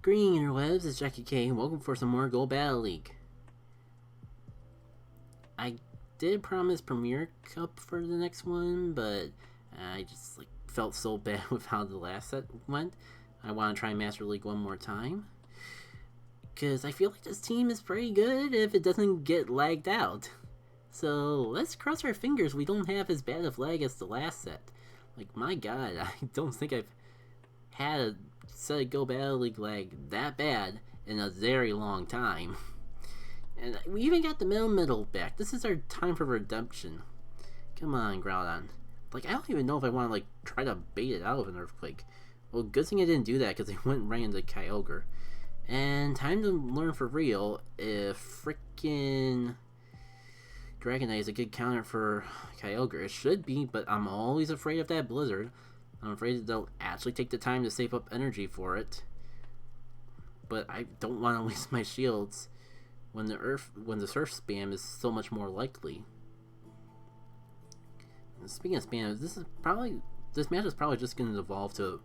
Green interwebs, it's Jackie K, and welcome for some more Go Battle League. I did promise Premier Cup for the next one, but I just felt so bad with how the last set went. I want to try Master League one more time, because I feel like this team is pretty good if it doesn't get lagged out. So let's cross our fingers we don't have as bad of lag as the last set. My god, I don't think I've had a set of Go Battle League lag that bad in a very long time. And we even got the middle back. This is our time for redemption. Come on, Groudon. I don't even know if I want to try to bait it out of an Earthquake. Well, good thing I didn't do that, because they went right into Kyogre. And time to learn for real if frickin' Dragonite is a good counter for Kyogre. It should be, but I'm always afraid of that Blizzard. I'm afraid that they'll actually take the time to save up energy for it. But I don't want to waste my shields when the Surf spam is so much more likely. And speaking of spam, this match is probably just going to evolve to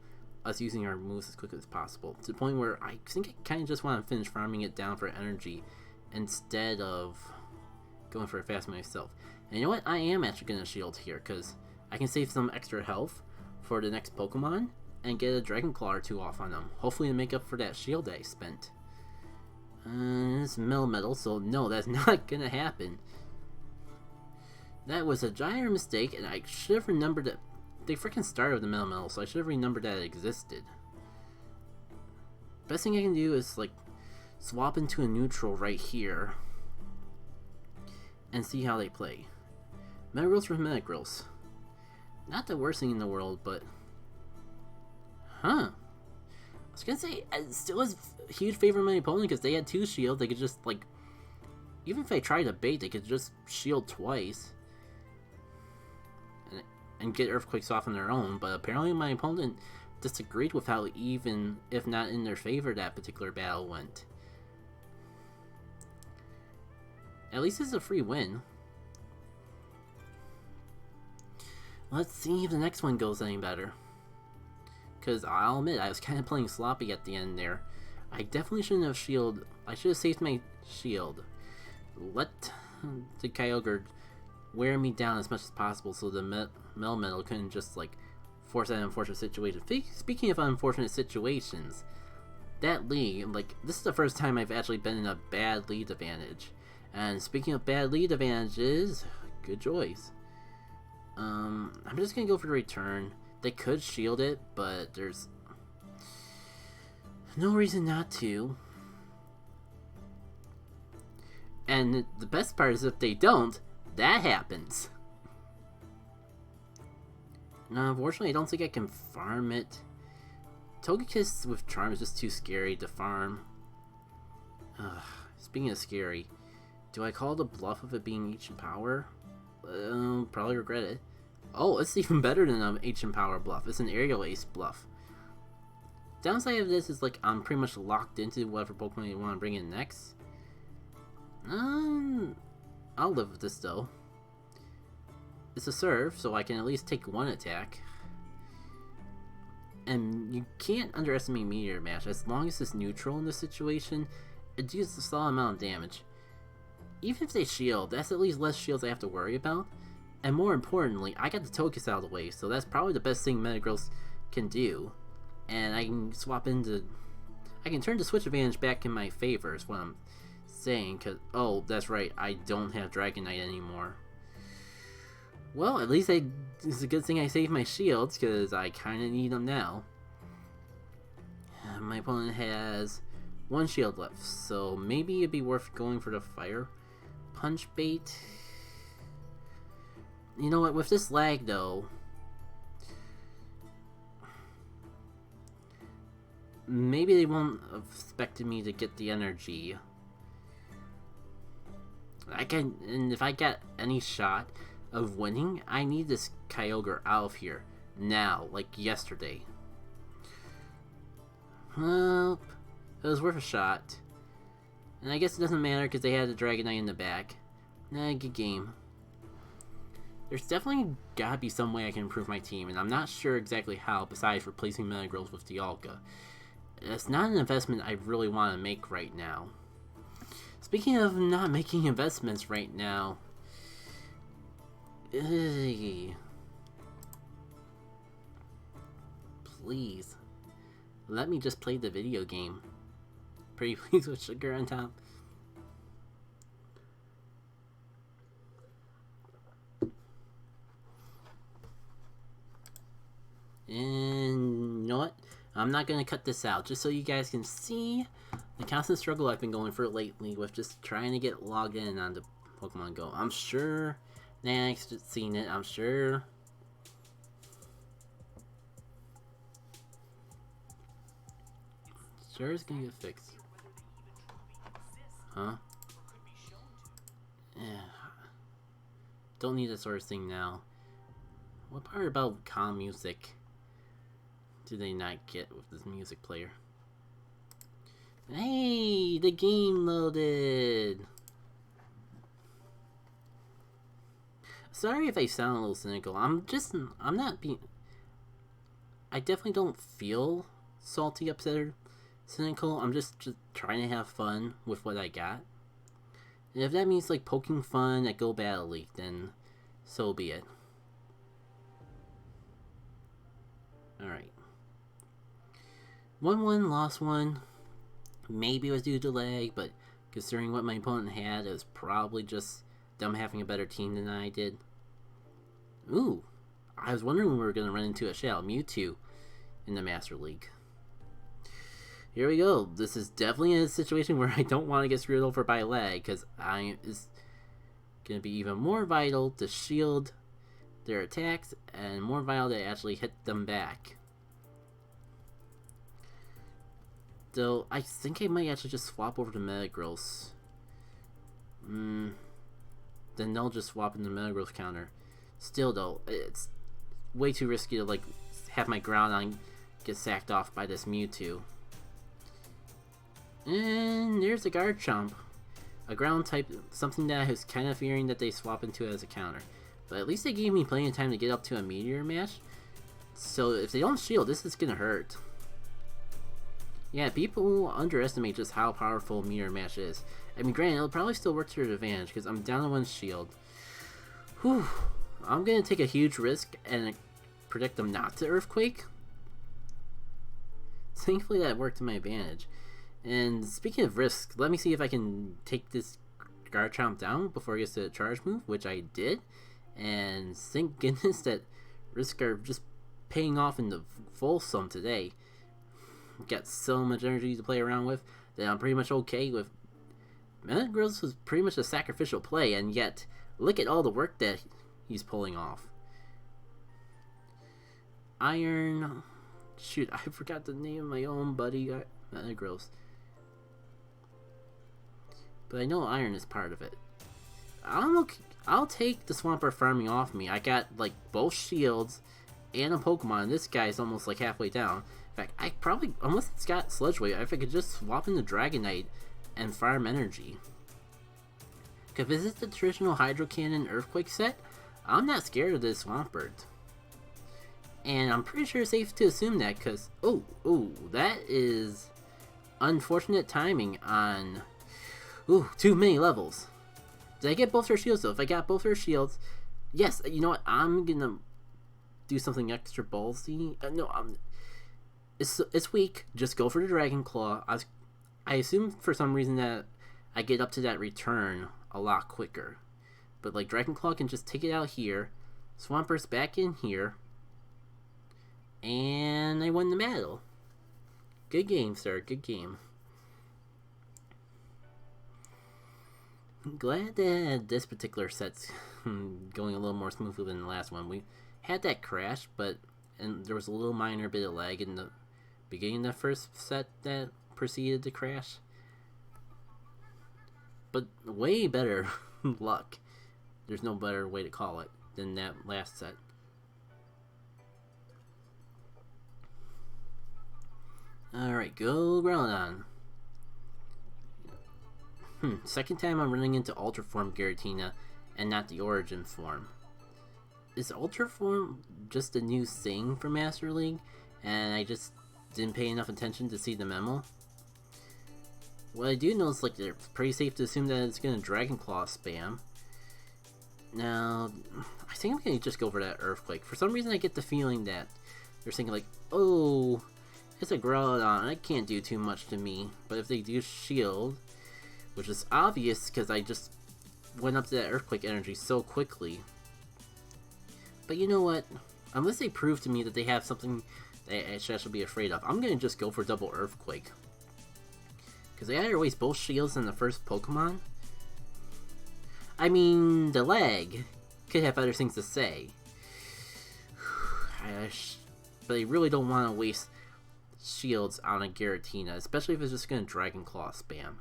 us using our moves as quickly as possible, to the point where I think I kind of just want to finish farming it down for energy instead of going for it fast myself. And you know what? I am actually going to shield here, because I can save some extra health for the next Pokemon and get a Dragon Claw or two off on them, hopefully to make up for that shield that I spent. It's Metal, so no, that's not gonna happen. That was a giant mistake, and I should have remembered that they freaking started with the Metal, so I should have remembered that it existed. Best thing I can do is swap into a neutral right here and see how they play. Metagrills for Metagrills. Not the worst thing in the world, but I was gonna say, it still is a huge favor of my opponent, because they had two shields. They could just, even if I tried to bait, they could just shield twice and get Earthquakes off on their own. But apparently my opponent disagreed with how even, if not in their favor, that particular battle went. At least it's a free win. Let's see if the next one goes any better. Because I'll admit, I was kind of playing sloppy at the end there. I definitely shouldn't have shielded. I should have saved my shield. Let the Kyogre wear me down as much as possible, so the Metal couldn't just force that unfortunate situation. Speaking of unfortunate situations, that lead, this is the first time I've actually been in a bad lead advantage. And speaking of bad lead advantages, good choice. I'm just gonna go for the return. They could shield it, but there's no reason not to. And the best part is, if they don't, that happens. Now, unfortunately, I don't think I can farm it. Togekiss with Charm is just too scary to farm. Speaking of scary, do I call the bluff of it being Ancient Power? Probably regret it. Oh, it's even better than an Ancient Power bluff. It's an Aerial Ace bluff. Downside of this is I'm pretty much locked into whatever Pokemon you want to bring in next. I'll live with this though. It's a Surf, so I can at least take one attack. And you can't underestimate Meteor Mash. As long as it's neutral in this situation, it deals a solid amount of damage. Even if they shield, that's at least less shields I have to worry about. And more importantly, I got the Togekiss out of the way, so that's probably the best thing Metagrills can do. And I can swap into... I can turn the switch advantage back in my favor, is what I'm saying. Cause, oh, that's right, I don't have Dragonite anymore. Well, at least it's a good thing I saved my shields, because I kind of need them now. My opponent has one shield left, so maybe it'd be worth going for the Fire Punch bait. You know what, with this lag though, maybe they won't have expected me to get the energy. And if I get any shot of winning, I need this Kyogre out of here now, like yesterday. Well, it was worth a shot. And I guess it doesn't matter because they had the Dragonite in the back. Good game. There's definitely gotta be some way I can improve my team, and I'm not sure exactly how, besides replacing Metagrills with Dialga. it's not an investment I really want to make right now. Speaking of not making investments right now, please, let me just play the video game. Pretty please with sugar on top. And you know what? I'm not going to cut this out, just so you guys can see the constant struggle I've been going for lately with just trying to get logged in onto Pokemon Go. I'm sure Nank's just seen it, I'm sure. Sure it's gonna get fixed. Huh? Yeah. Don't need that sort of thing now. What part about calm music do they not get with this music player? Hey, the game loaded! Sorry if I sound a little cynical. I'm not being... I definitely don't feel salty, upset, or cynical. I'm just trying to have fun with what I got. And if that means like poking fun at Go Battle League, then so be it. Alright. 1-1, lost one. Maybe it was due to lag, but considering what my opponent had, it was probably just them having a better team than I did. Ooh, I was wondering when we were going to run into a Shadow Mewtwo in the Master League. Here we go. This is definitely a situation where I don't want to get screwed over by lag, because it's going to be even more vital to shield their attacks, and more vital to actually hit them back. Though, I think I might actually just swap over to Metagross. Then they'll just swap in the Metagross counter. Still though, it's way too risky to like have my Groudon get sacked off by this Mewtwo. And there's a Garchomp. A ground type, something that I was kind of fearing that they swap into as a counter. But at least they gave me plenty of time to get up to a Meteor Mash. So if they don't shield, this is gonna hurt. Yeah, people underestimate just how powerful Meteor Mash is. I mean, granted, it'll probably still work to their advantage because I'm down to one shield. Whew. I'm gonna take a huge risk and predict them not to Earthquake. Thankfully, that worked to my advantage. And speaking of risk, let me see if I can take this Garchomp down before it gets to a charge move, which I did. And thank goodness that risks are just paying off in the full sum today. Got so much energy to play around with that I'm pretty much okay with. Metagross was pretty much a sacrificial play, and yet look at all the work that he's pulling off. Iron. Shoot, I forgot the name of my own buddy, Metagross. But I know Iron is part of it. I'll take the Swampert farming off me. I got like both shields and a Pokemon. This guy's almost like halfway down. In fact, I probably, unless it's got Sludge Wave, if I could just swap in the Dragonite and farm energy. If this is the traditional Hydro Cannon Earthquake set, I'm not scared of this Swampert. And I'm pretty sure it's safe to assume that, because, oh, that is unfortunate timing on, too many levels. Did I get both her shields though? If I got both her shields, yes, you know what, I'm gonna do something extra ballsy. It's weak. Just go for the Dragon Claw. I assume for some reason that I get up to that return a lot quicker. But like Dragon Claw can just take it out here. Swampert's back in here. And I won the battle. Good game, sir. Good game. I'm glad that this particular set's going a little more smoothly than the last one. We had that crash, and there was a little minor bit of lag in the beginning of the first set that preceded the crash. But way better luck. There's no better way to call it than that last set. Alright, go Groudon. Second time I'm running into Ultra Form Giratina and not the Origin form. Is Ultra Form just a new thing for Master League? And I just didn't pay enough attention to see the memo. What I do know is like it's pretty safe to assume that it's gonna Dragon Claw spam. Now, I think I'm gonna just go for that Earthquake. For some reason, I get the feeling that they're thinking like, oh, it's a Groudon, it can't do too much to me. But if they do Shield, which is obvious because I just went up to that Earthquake energy so quickly. But you know what? Unless they prove to me that they have something that I should be afraid of, I'm gonna just go for double Earthquake. Because they either waste both shields in the first Pokemon. I mean, the leg could have other things to say. But I really don't want to waste shields on a Giratina, especially if it's just going to Dragon Claw spam.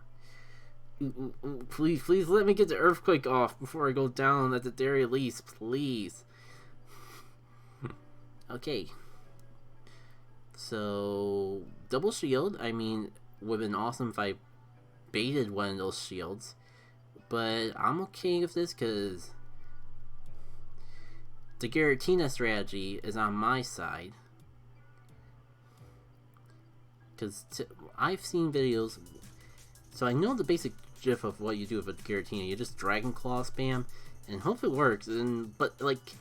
Please let me get the Earthquake off before I go down at the very least, please. Okay. So, double shield, I mean, would have been awesome if I baited one of those shields. But I'm okay with this because the Giratina strategy is on my side. Because I've seen videos, so I know the basic gif of what you do with a Giratina. You just Dragon Claw spam, and hope it works. But like,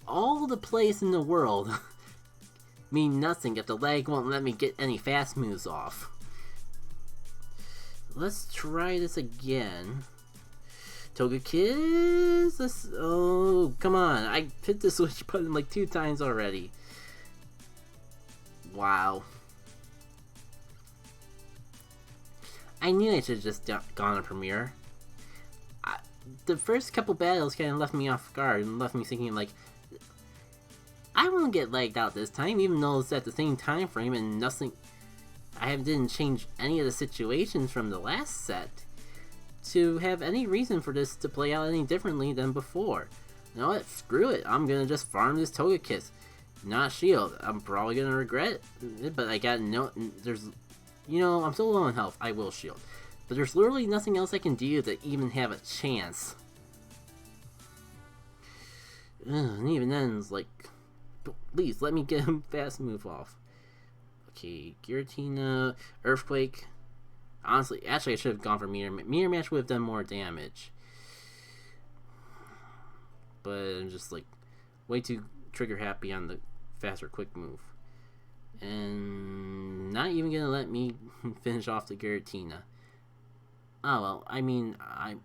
all the plays in the world mean nothing if the lag won't let me get any fast moves off. Let's try this again. Togekiss! Oh, come on. I hit the switch button like 2 times already. Wow. I knew I should have just gone to Premier. The first couple battles kind of left me off guard and left me thinking like, I won't get lagged out this time, even though it's at the same time frame and nothing. I didn't change any of the situations from the last set to have any reason for this to play out any differently than before. You know what? Screw it. I'm gonna just farm this Togekiss, not shield. I'm probably gonna regret it, but I got no. There's, you know, I'm still low on health. I will shield, but there's literally nothing else I can do to even have a chance. And even then, it's like, please let me get him fast move off. Okay, Giratina, Earthquake. Honestly, actually, I should have gone for Mirror Match would have done more damage. But I'm just like way too trigger happy on the faster quick move. And not even gonna let me finish off the Giratina. Oh well, I mean, I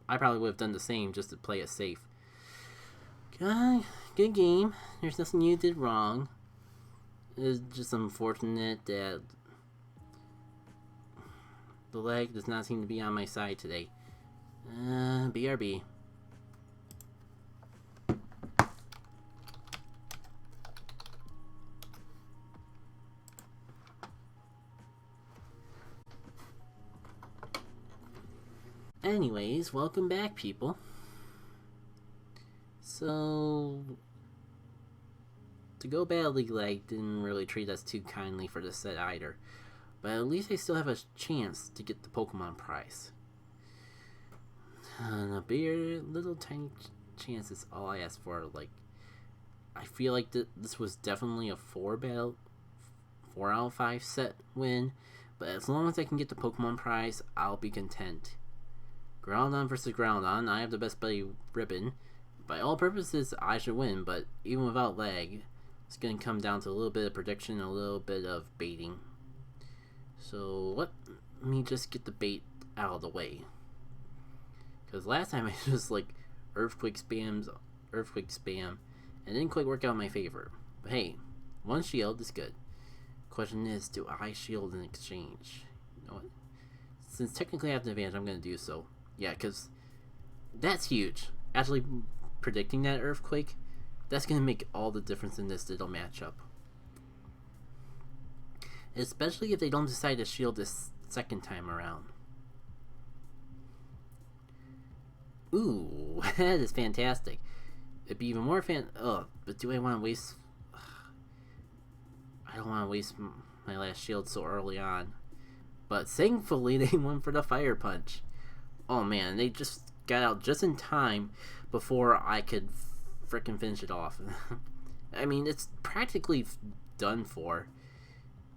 probably would have done the same just to play it safe. Good game. There's nothing you did wrong. It's just unfortunate that the leg does not seem to be on my side today. BRB. Anyways, welcome back, people. So, to go badly, lag didn't really treat us too kindly for this set either. But at least I still have a chance to get the Pokemon prize. And a bare little tiny chance is all I asked for. Like, I feel like this was definitely a 4 out of 5 set win. But as long as I can get the Pokemon prize, I'll be content. Groudon versus Groudon, I have the best buddy ribbon. By all purposes, I should win, but even without lag, it's going to come down to a little bit of prediction and a little bit of baiting. So let me just get the bait out of the way. Because last time I just like Earthquake spam, and it didn't quite work out in my favor. But hey, 1 shield is good. Question is, do I shield in exchange? You know what? Since technically I have the advantage, I'm going to do so. Yeah, because that's huge. Actually predicting that Earthquake, that's going to make all the difference in this little matchup. Especially if they don't decide to shield this second time around. Ooh, that is fantastic. It'd be even more but do I want to waste... I don't want to waste my last shield so early on. But thankfully they went for the Fire Punch. Oh man, they just got out just in time before I could frickin' finish it off. I mean, it's practically done for.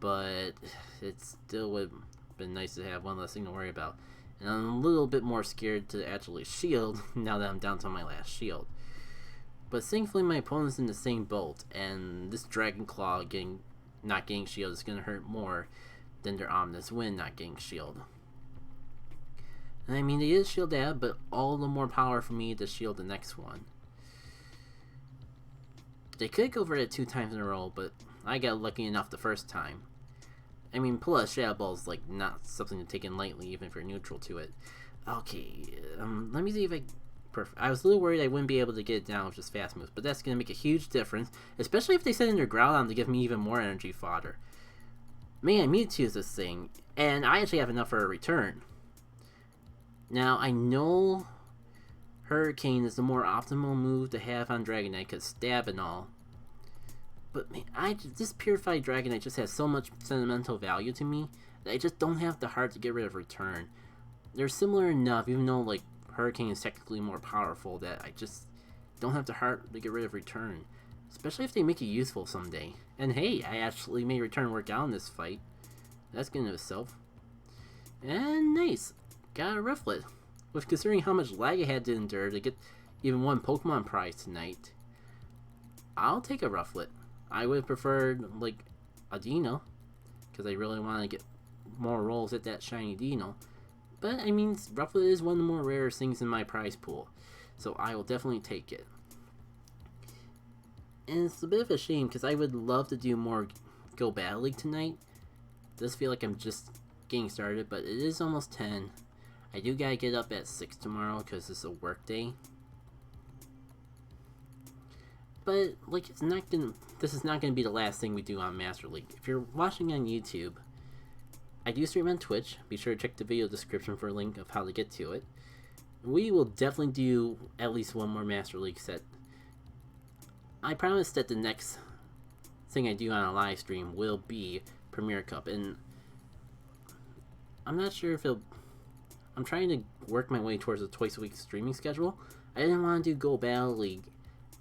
but it still would have been nice to have one less thing to worry about. And I'm a little bit more scared to actually shield now that I'm down to my last shield. But thankfully my opponent's in the same boat, and this Dragon Claw not getting shield is going to hurt more than their Ominous Wind not getting shield. And I mean, they is shield out, but all the more power for me to shield the next one. They could go for it 2 times in a row, but I got lucky enough the first time. I mean, plus Shadow Ball is like not something to take in lightly, even if you're neutral to it. Okay, let me see if I was a little worried I wouldn't be able to get it down with just fast moves, but that's going to make a huge difference, especially if they send in their Groudon to give me even more energy fodder. Man, Mewtwo is this thing, and I actually have enough for a return. Now, I know Hurricane is the more optimal move to have on Dragonite, because stab and all. But man, this Purified Dragonite just has so much sentimental value to me that I just don't have the heart to get rid of Return. They're similar enough, even though like Hurricane is technically more powerful, that I just don't have the heart to get rid of Return. Especially if they make it useful someday. And hey, I actually made Return work out in this fight. That's good in itself. And nice. Got a Rufflet. With considering how much lag I had to endure to get even one Pokemon prize tonight, I'll take a Rufflet. I would have preferred like a Dino, because I really want to get more rolls at that shiny Dino. But I mean, Rufflet is one of the more rare things in my prize pool, so I will definitely take it. And it's a bit of a shame, because I would love to do more Go Battle League tonight. It does feel like I'm just getting started, but it is almost 10. I do gotta get up at 6 tomorrow, because it's a work day. But like, this is not gonna be the last thing we do on Master League. If you're watching on YouTube, I do stream on Twitch. Be sure to check the video description for a link of how to get to it. We will definitely do at least one more Master League set. I promise that the next thing I do on a live stream will be Premier Cup, and I'm not sure if I'm trying to work my way towards a twice a week streaming schedule. I didn't want to do Go Battle League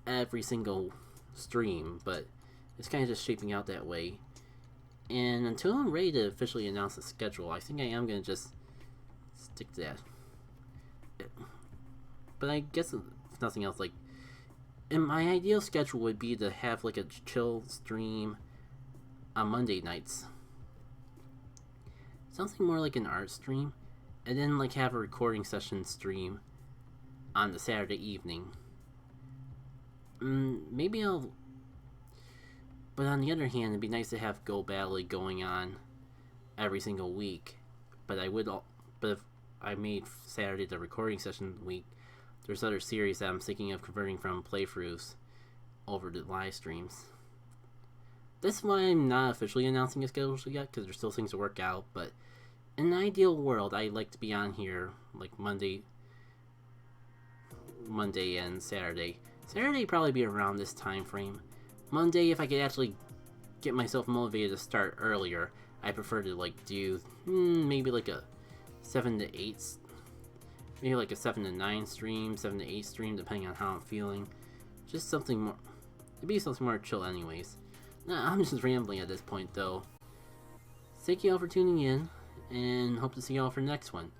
every single stream, but it's kind of just shaping out that way. And until I'm ready to officially announce the schedule, I think I am going to just stick to that. But I guess if nothing else, like, and my ideal schedule would be to have like a chill stream on Monday nights. Something more like an art stream. And then like have a recording session stream on the Saturday evening. Maybe I'll... But on the other hand, it'd be nice to have Go Battle League going on every single week. But if I made Saturday the recording session week, there's other series that I'm thinking of converting from playthroughs over to live streams. That's why I'm not officially announcing a schedule yet, because there's still things to work out. But in an ideal world, I'd like to be on here like Monday and Saturday. Saturday probably be around this time frame. Monday, if I could actually get myself motivated to start earlier, I prefer to like do maybe like a 7 to 8, maybe like a 7 to 9 stream, 7 to 8 stream, depending on how I'm feeling. Just something more. It'd be something more chill, anyways. Nah, I'm just rambling at this point, though. Thank you all for tuning in, and hope to see you all for the next one.